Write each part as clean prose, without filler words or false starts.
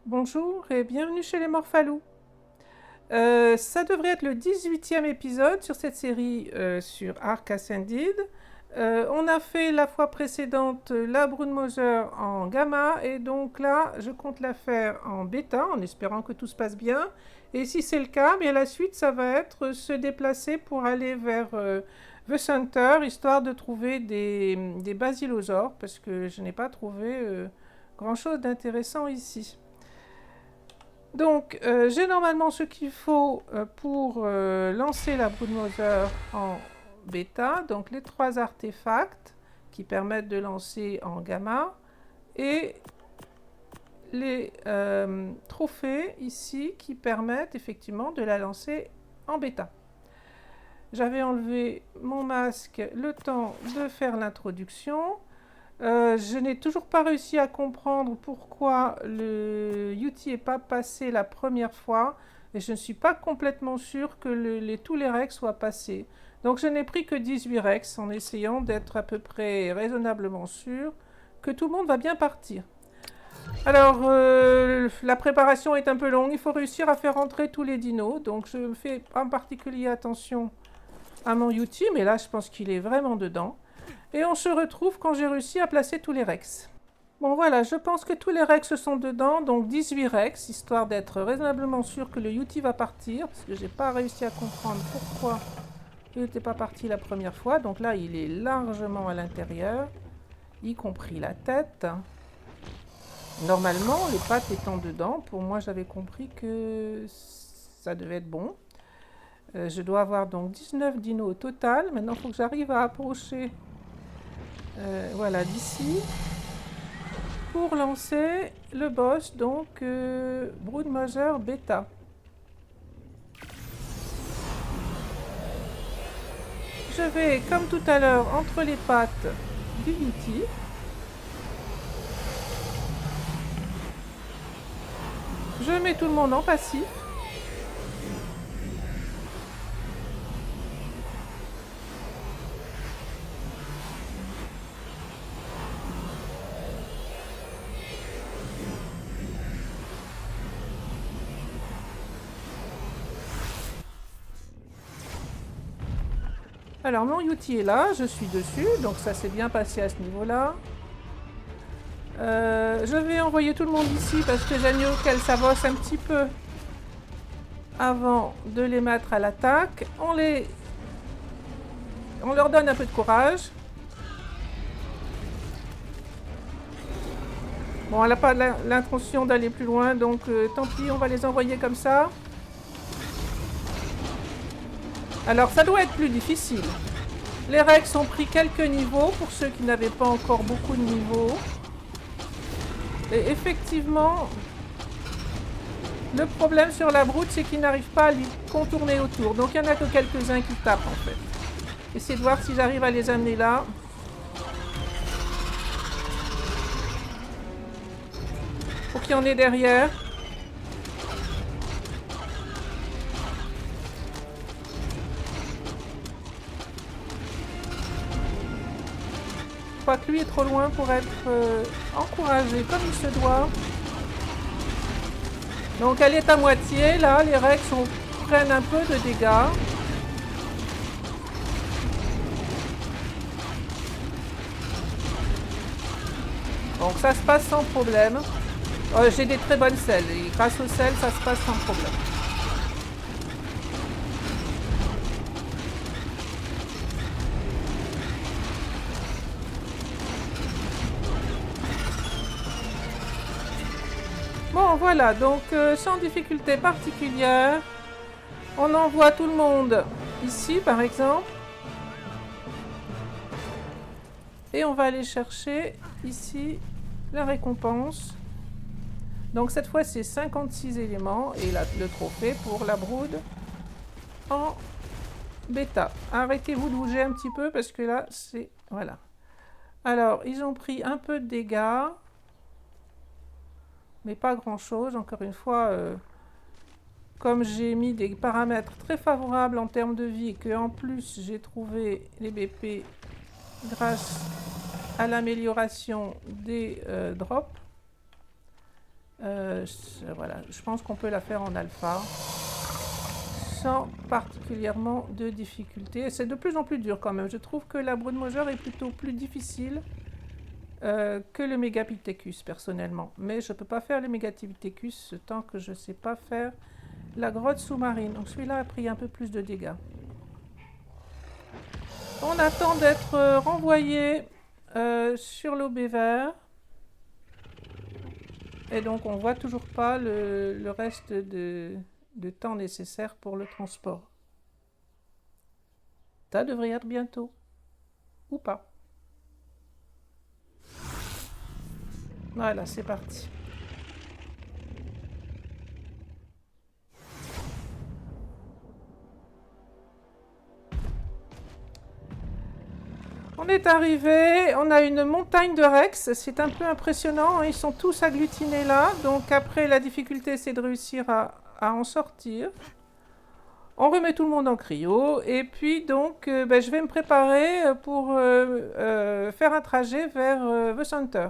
Bonjour et bienvenue chez les Morphalous. Ça devrait être le 18e épisode sur cette série sur Ark Ascended. On a fait la fois précédente la Broodmother en gamma et donc là je compte la faire en bêta en espérant que tout se passe bien. Et si c'est le cas, bien la suite ça va être se déplacer pour aller vers The Center histoire de trouver des basilosaures parce que je n'ai pas trouvé grand chose d'intéressant ici. Donc, j'ai normalement ce qu'il faut pour lancer la Broodmother en bêta. Donc, les 3 artefacts qui permettent de lancer en gamma et les trophées ici qui permettent effectivement de la lancer en bêta. J'avais enlevé mon masque le temps de faire l'introduction. Je n'ai toujours pas réussi à comprendre pourquoi le UT n'est pas passé la première fois et je ne suis pas complètement sûre que tous les Rex soient passés. Donc je n'ai pris que 18 Rex en essayant d'être à peu près raisonnablement sûr que tout le monde va bien partir. Alors la préparation est un peu longue, il faut réussir à faire rentrer tous les dinos, donc je fais en particulier attention à mon UT, mais là je pense qu'il est vraiment dedans. Et on se retrouve quand j'ai réussi à placer tous les Rex. Bon voilà, je pense que tous les Rex sont dedans, donc 18 Rex, histoire d'être raisonnablement sûr que le UT va partir, parce que j'ai pas réussi à comprendre pourquoi il n'était pas parti la première fois. Donc là, il est largement à l'intérieur, y compris la tête. Normalement, les pattes étant dedans, pour moi j'avais compris que ça devait être bon. Je dois avoir donc 19 dinos au total. Maintenant, il faut que j'arrive à approcher voilà, d'ici pour lancer le boss, donc Broodmother Beta. Je vais, comme tout à l'heure, entre les pattes du Yeti. Je mets tout le monde en passif. Alors mon Yeti est là, je suis dessus, donc ça s'est bien passé à ce niveau-là. Je vais envoyer tout le monde ici parce que j'aime mieux qu'elles s'avancent un petit peu avant de les mettre à l'attaque. On leur donne un peu de courage. Bon, elle n'a pas l'intention d'aller plus loin, donc tant pis, on va les envoyer comme ça. Alors, ça doit être plus difficile. Les Rex ont pris quelques niveaux pour ceux qui n'avaient pas encore beaucoup de niveaux. Et effectivement, le problème sur la broute, c'est qu'ils n'arrivent pas à lui contourner autour. Donc, il n'y en a que quelques-uns qui tapent, en fait. Essayez de voir si j'arrive à les amener là. Faut qu'il y en ait derrière. Je crois que lui est trop loin pour être encouragé comme il se doit. Donc elle est à moitié, là, les Rex prennent un peu de dégâts. Donc ça se passe sans problème. J'ai des très bonnes selles et grâce aux selles, ça se passe sans problème. Bon voilà, donc sans difficulté particulière, on envoie tout le monde ici par exemple. Et on va aller chercher ici la récompense. Donc cette fois c'est 56 éléments et le trophée pour la brood en bêta. Arrêtez-vous de bouger un petit peu parce que là c'est... Voilà. Alors ils ont pris un peu de dégâts. Mais pas grand chose, encore une fois, comme j'ai mis des paramètres très favorables en termes de vie et qu'en plus j'ai trouvé les BP grâce à l'amélioration des drops, Voilà, je pense qu'on peut la faire en alpha sans particulièrement de difficulté. C'est de plus en plus dur quand même. Je trouve que la Broodmother est plutôt plus difficile que le Megapithecus personnellement. Mais je ne peux pas faire le Megapithecus tant que je ne sais pas faire la grotte sous-marine. Donc celui-là a pris un peu plus de dégâts. On attend d'être renvoyé sur l'Aubé-Vert. Et donc on voit toujours pas le reste de temps nécessaire pour le transport. Ça devrait être bientôt. Ou pas. Voilà, c'est parti. On est arrivé, on a une montagne de Rex, c'est un peu impressionnant, ils sont tous agglutinés là, donc après la difficulté c'est de réussir à en sortir. On remet tout le monde en cryo, et puis donc je vais me préparer pour faire un trajet vers The Center.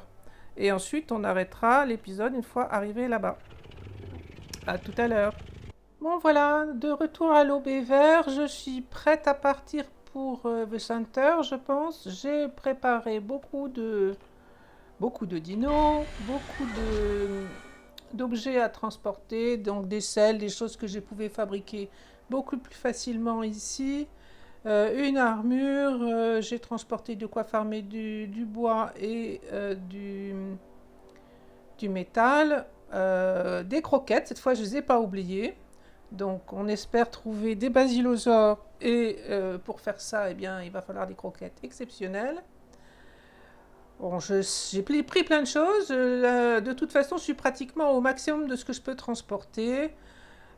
Et ensuite on arrêtera l'épisode une fois arrivé là-bas. A tout à l'heure. Bon voilà, de retour à l'Aubé-Vert, je suis prête à partir pour The Center, je pense. J'ai préparé beaucoup de dinos, d'objets à transporter, donc des selles, des choses que je pouvais fabriquer beaucoup plus facilement ici. Une armure, j'ai transporté de quoi farmer du bois et du métal. Des croquettes, cette fois je ne les ai pas oubliées. Donc on espère trouver des basilosaures et pour faire ça, eh bien, il va falloir des croquettes exceptionnelles. Bon, j'ai pris plein de choses. De toute façon, je suis pratiquement au maximum de ce que je peux transporter.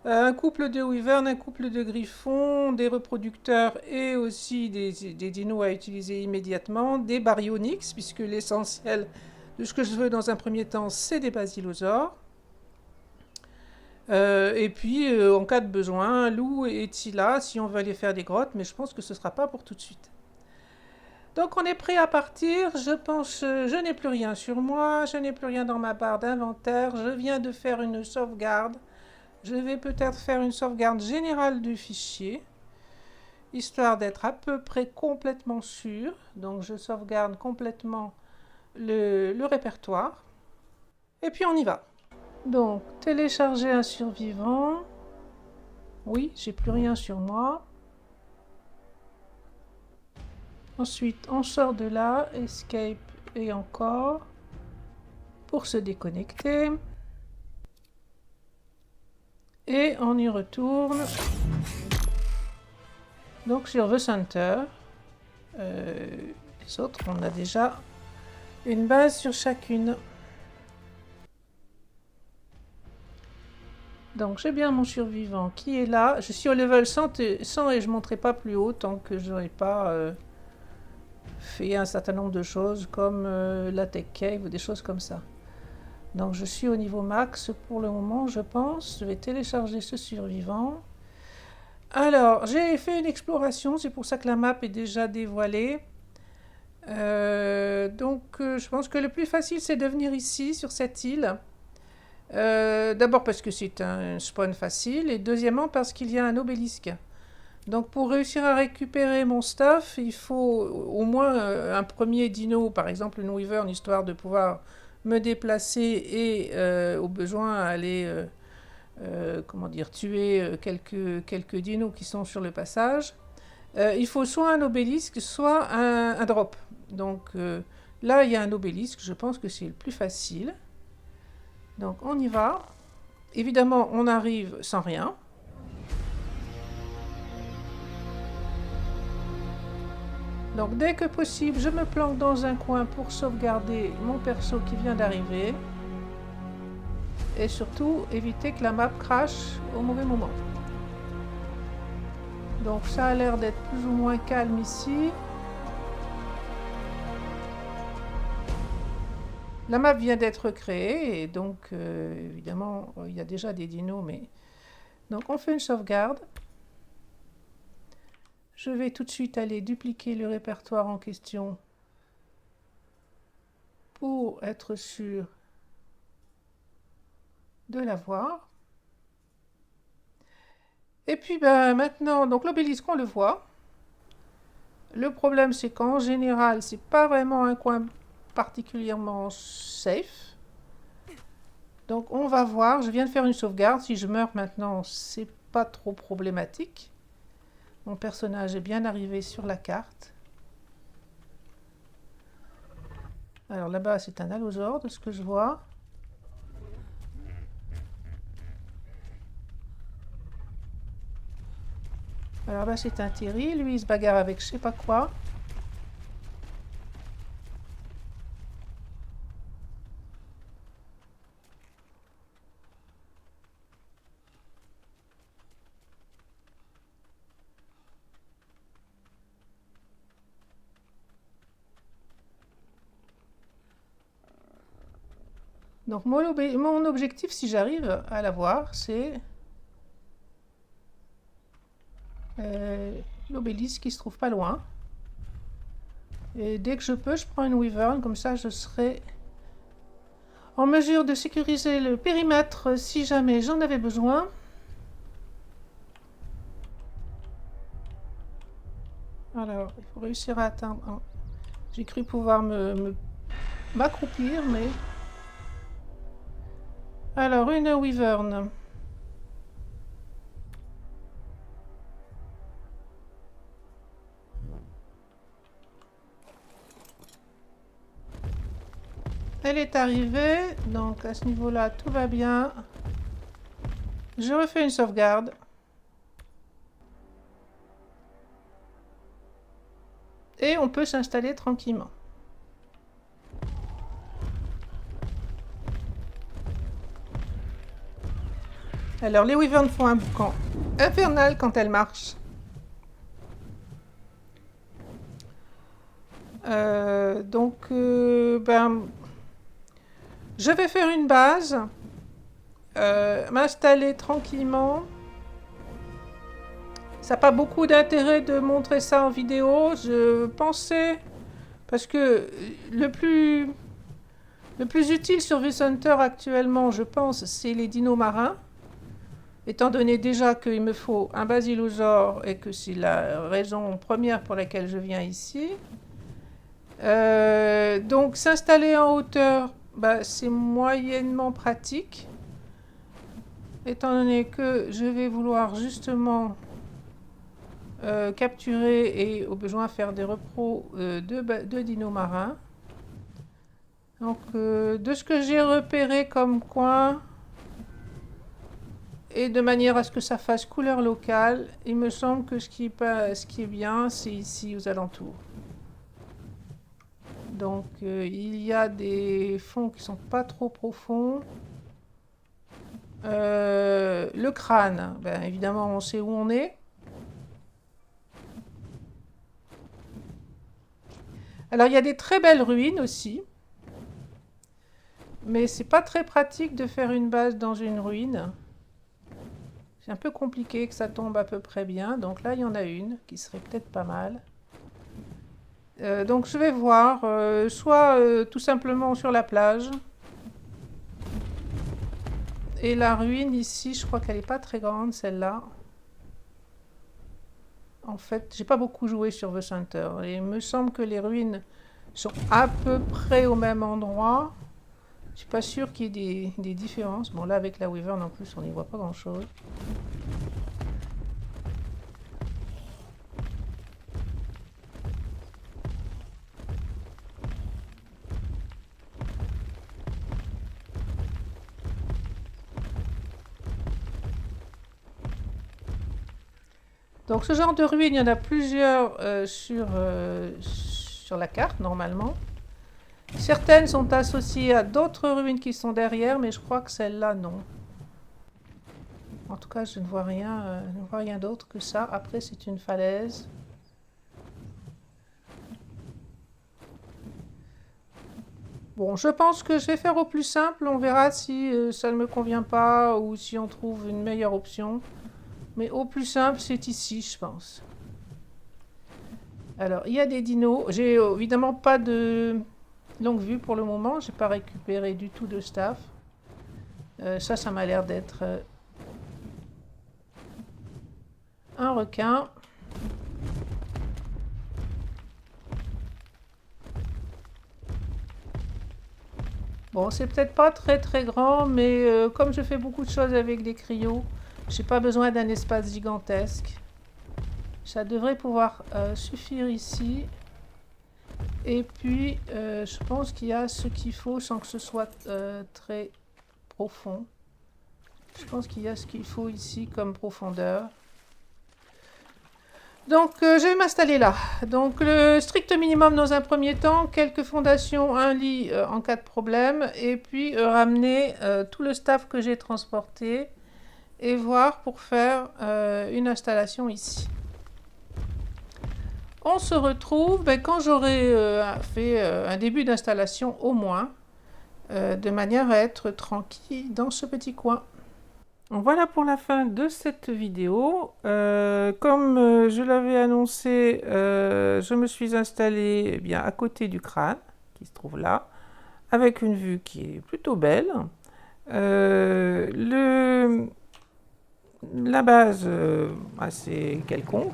Un couple de wyverns, un couple de griffons, des reproducteurs et aussi des dinos à utiliser immédiatement, des baryonyx, puisque l'essentiel de ce que je veux dans un premier temps, c'est des basilosaures. Et puis, en cas de besoin, loup et Tila, si on veut aller faire des grottes, mais je pense que ce ne sera pas pour tout de suite. Donc on est prêt à partir, je pense, je n'ai plus rien sur moi, je n'ai plus rien dans ma barre d'inventaire, je viens de faire une sauvegarde. Je vais peut-être faire une sauvegarde générale du fichier, histoire d'être à peu près complètement sûr. Donc je sauvegarde complètement le répertoire. Et puis on y va. Donc, télécharger un survivant. Oui, j'ai plus rien sur moi. Ensuite, on sort de là, escape et encore, pour se déconnecter. Et on y retourne. Donc sur The Center. Les autres, on a déjà une base sur chacune. Donc j'ai bien mon survivant qui est là. Je suis au level 100 et je ne monterai pas plus haut tant que je n'aurai pas fait un certain nombre de choses comme la Tech Cave ou des choses comme ça. Donc je suis au niveau max pour le moment, je pense. Je vais télécharger ce survivant. Alors, j'ai fait une exploration, c'est pour ça que la map est déjà dévoilée. Je pense que le plus facile, c'est de venir ici, sur cette île. D'abord parce que c'est un spawn facile, et deuxièmement parce qu'il y a un obélisque. Donc pour réussir à récupérer mon stuff, il faut au moins un premier dino, par exemple une wyvern, histoire de pouvoir me déplacer et au besoin aller tuer quelques dinos qui sont sur le passage. Il faut soit un obélisque, soit un drop. Donc là, il y a un obélisque, je pense que c'est le plus facile. Donc on y va. Évidemment, on arrive sans rien. Donc dès que possible, je me planque dans un coin pour sauvegarder mon perso qui vient d'arriver. Et surtout, éviter que la map crash au mauvais moment. Donc ça a l'air d'être plus ou moins calme ici. La map vient d'être créée et donc évidemment il y a déjà des dinos, mais donc on fait une sauvegarde. Je vais tout de suite aller dupliquer le répertoire en question pour être sûr de la voir. Et puis ben, maintenant, donc l'obélisque, on le voit. Le problème, c'est qu'en général, c'est pas vraiment un coin particulièrement safe. Donc on va voir, je viens de faire une sauvegarde, si je meurs maintenant, c'est pas trop problématique. Mon personnage est bien arrivé sur la carte. Alors là-bas, c'est un allosaure de ce que je vois. Alors là, c'est un Terry, lui il se bagarre avec je sais pas quoi. Donc mon objectif, si j'arrive à l'avoir, c'est l'obélisque qui se trouve pas loin. Et dès que je peux, je prends une wyvern, comme ça je serai en mesure de sécuriser le périmètre si jamais j'en avais besoin. Alors, il faut réussir à atteindre. J'ai cru pouvoir m'accroupir, mais... Alors, une wyvern. Elle est arrivée, donc à ce niveau-là, tout va bien. Je refais une sauvegarde. Et on peut s'installer tranquillement. Alors, les wyverns font un boucan infernal quand elles marchent. Ben, je vais faire une base, m'installer tranquillement. Ça n'a pas beaucoup d'intérêt de montrer ça en vidéo. Je pensais, parce que le plus utile sur VSunter actuellement, je pense, c'est les dinos marins. Étant donné déjà qu'il me faut un basilosaure et que c'est la raison première pour laquelle je viens ici. Donc s'installer en hauteur, bah, c'est moyennement pratique. Étant donné que je vais vouloir justement capturer et au besoin faire des repros de dinos marins. Donc de ce que j'ai repéré comme coin, et de manière à ce que ça fasse couleur locale, il me semble que ce qui est bien, c'est ici aux alentours. Donc il y a des fonds qui sont pas trop profonds. Le crâne, ben, évidemment on sait où on est. Alors il y a des très belles ruines aussi. Mais c'est pas très pratique de faire une base dans une ruine. C'est un peu compliqué que ça tombe à peu près bien. Donc là il y en a une qui serait peut-être pas mal. Donc je vais voir, soit tout simplement sur la plage. Et la ruine ici, je crois qu'elle n'est pas très grande celle-là. En fait, j'ai pas beaucoup joué sur VSunter. Et il me semble que les ruines sont à peu près au même endroit. Je suis pas sûre qu'il y ait des différences. Bon là avec la wyvern en plus on n'y voit pas grand-chose. Donc ce genre de ruines, il y en a plusieurs sur la carte normalement. Certaines sont associées à d'autres ruines qui sont derrière, mais je crois que celle-là, non. En tout cas, je ne vois rien d'autre que ça. Après, c'est une falaise. Bon, je pense que je vais faire au plus simple. On verra si ça ne me convient pas ou si on trouve une meilleure option. Mais au plus simple, c'est ici, je pense. Alors, il y a des dinos. J'ai évidemment pas de longue vue pour le moment. J'ai pas récupéré du tout de staff. Ça m'a l'air d'être un requin. Bon, c'est peut-être pas très très grand, mais comme je fais beaucoup de choses avec des cryots, j'ai pas besoin d'un espace gigantesque. Ça devrait pouvoir suffire ici. Et puis, je pense qu'il y a ce qu'il faut sans que ce soit très profond. Je pense qu'il y a ce qu'il faut ici comme profondeur. Donc, je vais m'installer là. Donc, le strict minimum dans un premier temps, quelques fondations, un lit en cas de problème, et puis ramener tout le staff que j'ai transporté et voir pour faire une installation ici. On se retrouve quand j'aurai fait un début d'installation au moins, de manière à être tranquille dans ce petit coin. Voilà pour la fin de cette vidéo. Comme je l'avais annoncé, je me suis installée à côté du crâne, qui se trouve là, avec une vue qui est plutôt belle. La base, assez quelconque,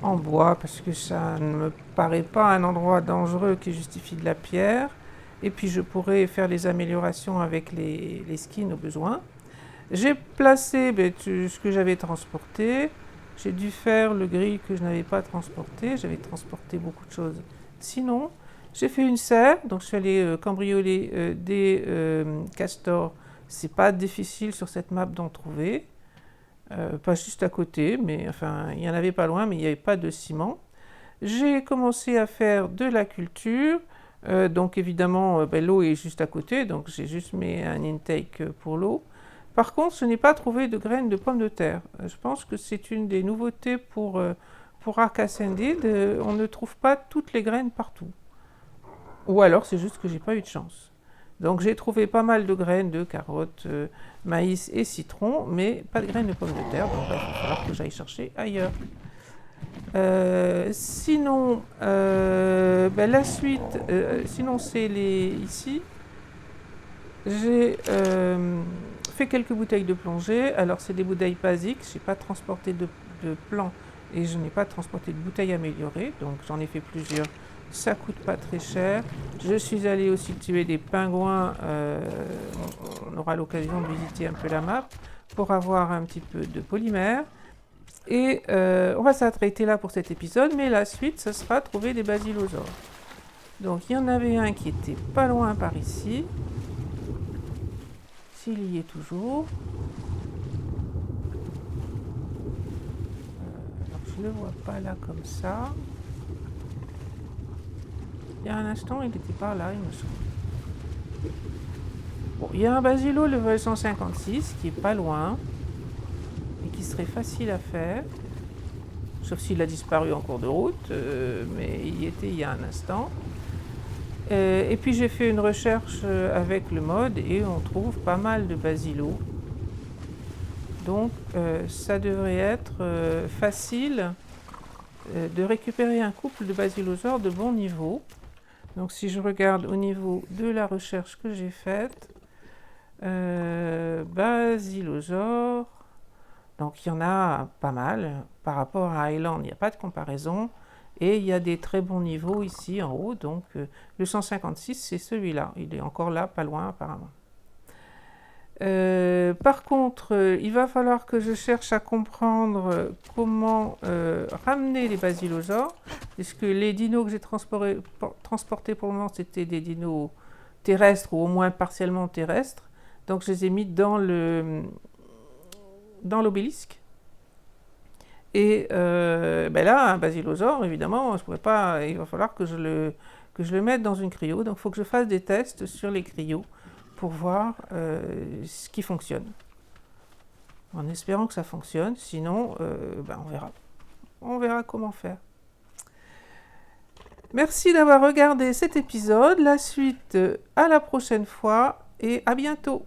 en bois, parce que ça ne me paraît pas un endroit dangereux qui justifie de la pierre. Et puis je pourrais faire les améliorations avec les skins au besoin. J'ai placé ce que j'avais transporté. J'ai dû faire le grill que je n'avais pas transporté. J'avais transporté beaucoup de choses. Sinon, j'ai fait une serre. Donc, je suis allée cambrioler des castors. C'est pas difficile sur cette map d'en trouver. Pas juste à côté, mais enfin, il y en avait pas loin, mais il n'y avait pas de ciment. J'ai commencé à faire de la culture. Donc, évidemment, l'eau est juste à côté. Donc, j'ai juste mis un intake pour l'eau. Par contre, je n'ai pas trouvé de graines de pommes de terre. Je pense que c'est une des nouveautés pour Ark Ascended. On ne trouve pas toutes les graines partout. Ou alors, c'est juste que j'ai pas eu de chance. Donc, j'ai trouvé pas mal de graines de carottes, maïs et citron, mais pas de graines de pommes de terre. Donc, il va falloir que j'aille chercher ailleurs. Sinon, la suite, sinon c'est ici. J'ai fait quelques bouteilles de plongée. Alors, c'est des bouteilles basiques. Je n'ai pas transporté de plan et je n'ai pas transporté de bouteilles améliorées. Donc, j'en ai fait plusieurs. Ça coûte pas très cher. Je suis allée aussi tuer des pingouins. On aura l'occasion de visiter un peu la map pour avoir un petit peu de polymère. Et on va s'arrêter là pour cet épisode. Mais la suite, ce sera trouver des basilosaures. Donc, il y en avait un qui était pas loin par ici. Il y est toujours. Alors je ne le vois pas là comme ça. Il y a un instant, il était par là, il me semble. Bon, il y a un basilo level 156 qui est pas loin et qui serait facile à faire. Sauf s'il a disparu en cours de route, mais il y était il y a un instant. Et puis j'ai fait une recherche avec le mode et on trouve pas mal de basilos. Donc ça devrait être facile de récupérer un couple de basilosaures de bon niveau. Donc si je regarde au niveau de la recherche que j'ai faite, basilosaures, donc il y en a pas mal. Par rapport à Island, il n'y a pas de comparaison. Et il y a des très bons niveaux ici en haut, donc le 156 c'est celui-là, il est encore là, pas loin apparemment. Par contre, il va falloir que je cherche à comprendre comment ramener les basilosaures, puisque les dinos que j'ai transportés pour le moment c'était des dinos terrestres ou au moins partiellement terrestres, donc je les ai mis dans l'obélisque. Et là, un basilosaure, évidemment, je pourrais pas. Il va falloir que je le mette dans une cryo. Donc, il faut que je fasse des tests sur les cryos pour voir ce qui fonctionne. En espérant que ça fonctionne. Sinon, on verra. On verra comment faire. Merci d'avoir regardé cet épisode. La suite à la prochaine fois et à bientôt.